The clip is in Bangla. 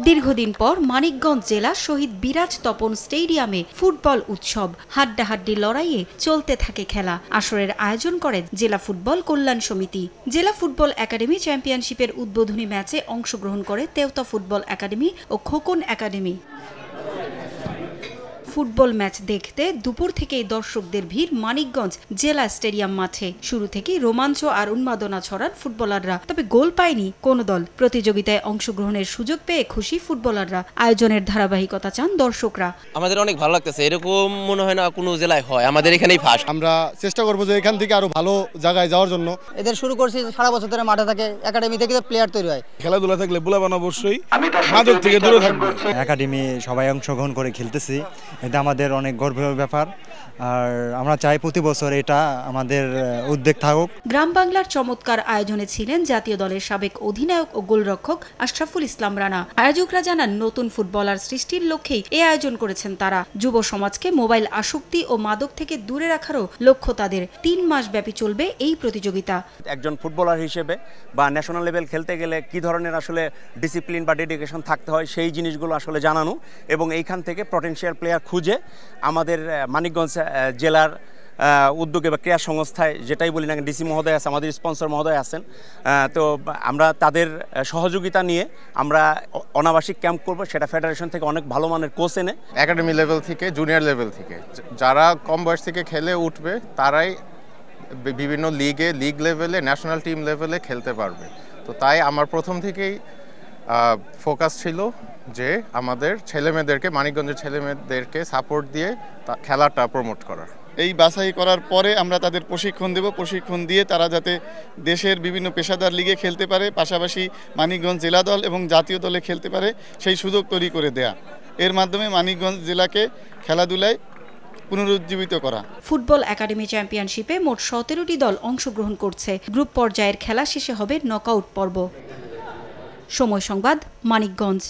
দীর্ঘদিন পর মানিকগঞ্জ জেলা শহীদ বিরাজ তপন স্টেডিয়ামে ফুটবল উৎসব। হাড্ডাহাড্ডি লড়াইয়ে চলতে থাকে খেলা। আসরের আয়োজন করে জেলা ফুটবল কল্যাণ সমিতি। জেলা ফুটবল একাডেমি চ্যাম্পিয়নশিপের উদ্বোধনী ম্যাচে অংশগ্রহণ করে তেওতা ফুটবল একাডেমি ও খোকন একাডেমি। ফুটবল ম্যাচ দেখতে দুপুর থেকেই দর্শকদের ভিড় মানিকগঞ্জ জেলা স্টেডিয়াম মাঠে। শুরু থেকেই রোমাঞ্চ আর উন্মাদনা ছড়ান ফুটবলাররা, তবে গোল পায়নি কোনো দল। প্রতিযোগিতায় অংশগ্রহণের সুযোগ পেয়ে খুশি ফুটবলাররা। আয়োজনের ধারাবাহিকতা চান দর্শকরা। আমাদের অনেক ভালো লাগতেছে, এরকম মনে হয় না কোনো জেলায় হয়, আমাদের এখানেই ফার্স্ট। আমরা চেষ্টা করবো যে এখান থেকে আরো ভালো জায়গায় যাওয়ার জন্য। এদের শুরু করছি সারা বছর ধরে মাঠে থাকে, একাডেমি থেকে প্লেয়ার তৈরি হয়। খেলাধুলা থাকলে পোলাপান অবশ্যই মাদক থেকে দূরে থাকবে। একাডেমি সবাই অংশগ্রহণ করে খেলতেছি, এটা আমাদের অনেক গর্বের ব্যাপার। আর আমরা চাই প্রতি বছর এটা আমাদের উদ্যোগ থাকুক। গ্রাম বাংলার চমৎকার আয়োজনে ছিলেন জাতীয় দলের সাবেক অধিনায়ক ও গোলরক্ষক আশরাফুল ইসলাম রানা। আয়োজকরা জানান, নতুন ফুটবলার সৃষ্টির লক্ষ্যেই এই আয়োজন করেছেন তারা। যুব সমাজকে মোবাইল আসক্তি ও মাদক থেকে দূরে রাখারও লক্ষ্য তাদের। 3 মাস ব্যাপী চলবে এই প্রতিযোগিতা। একজন ফুটবলার হিসেবে বা ন্যাশনাল লেভেল খেলতে গেলে কি ধরনের আসলে ডিসিপ্লিন বা ডেডিকেশন থাকতে হয় সেই জিনিসগুলো আসলে জানানো, এবং এইখান থেকে পটেনশিয়াল প্লেয়ার খুঁজে আমাদের মানিকগঞ্জ জেলার উদ্যোগে বা ক্রীড়া সংস্থায় যেটাই বলি না, ডিসি মহোদয় আছে, আমাদের স্পন্সর মহোদয় আছেন, তো আমরা তাদের সহযোগিতা নিয়ে আমরা অনাবাসিক ক্যাম্প করব। সেটা ফেডারেশন থেকে অনেক ভালো মানের কোচ এনে একাডেমি লেভেল থেকে জুনিয়র লেভেল থেকে যারা কম বয়স থেকে খেলে উঠবে তারাই বিভিন্ন লিগ লেভেলে ন্যাশনাল টিম লেভেলে খেলতে পারবে। তো তাই আমার প্রথম থেকেই ফোকাস ছিল যে আমাদের ছেলেমেয়েদেরকে, মানিকগঞ্জের ছেলেমেয়েদেরকে সাপোর্ট দিয়ে খেলাটা প্রমোট করার। এই বাছাই করার পরে আমরা তাদের প্রশিক্ষণ দেব। প্রশিক্ষণ দিয়ে তারা যাতে দেশের বিভিন্ন পেশাদার লিগে খেলতে পারে, পাশাপাশি মানিকগঞ্জ জেলা দল এবং জাতীয় দলে খেলতে পারে, সেই সুযোগ তৈরি করে দেয়া। এর মাধ্যমে মানিকগঞ্জ জেলাকে খেলাধুলায় পুনরুজ্জীবিত করা। ফুটবল একাডেমি চ্যাম্পিয়নশিপে মোট 17টি দল অংশগ্রহণ করছে। গ্রুপ পর্যায়ের খেলা শেষে হবে নকআউট পর্ব। সময় সংবাদ, মানিকগঞ্জ।